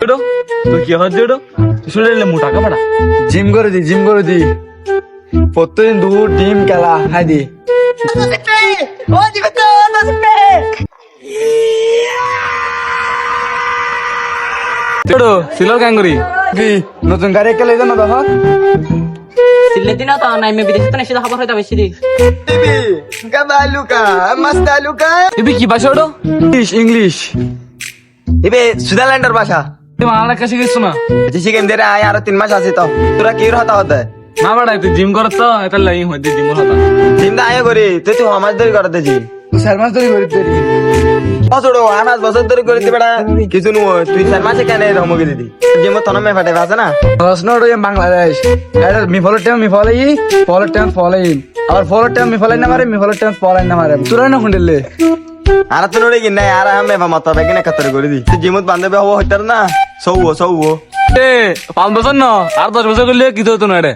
ওটো তুই কি হচ্ছে ওটো শুনে মোটা কাপড়া জিম করে দি প্রত্যেকদিন 2 টিম খেলা হাই দি ওটো সিলর ক্যাঙ্গুরি কি নতুন গাড়ি খেলে জানো দেখো Siliti na to, na may bilis ito na siya nakabarhoy tayo sidi. TV গাবালু কা মাস্তালু কা তুই কি ভাষা ওটো ইংলিশ ইবে সুইজারল্যান্ডের ভাষা তুই বাংলা কাছে গেছো না যে শিখেন দে আয় আর 3 মাস আছে তো তোরা কি হতা হতে না বাড়াই তুই জিম করত তো এটা লাই হইতে জিম হতা চিন্তা আয় করি তুই সমাজ ধরে করতে জি 4 মাস ধরে করতে বছরও 8 বছর ধরে করতে বেড়া কিছু নয় তুই 4 মাসে কেন রমগে দিদি যে মত নমে ফাটে আছে না প্রশ্নটা বাংলাদেশ এটা মি ফলোর টাইম ফলোইন আর ফলোর টাইম মি ফলোইন না মারে মি ফলোর টাইম ফলোইন না মারে তোরা না খুঁড়লে আর তো নড়ে কি না আর আমি মত বেগে না কতরে করে দি জিমত বান্ধবে হবো হইতার না সৌ এ 5 বছর না আর 10 বছর করলে কি হতো না রে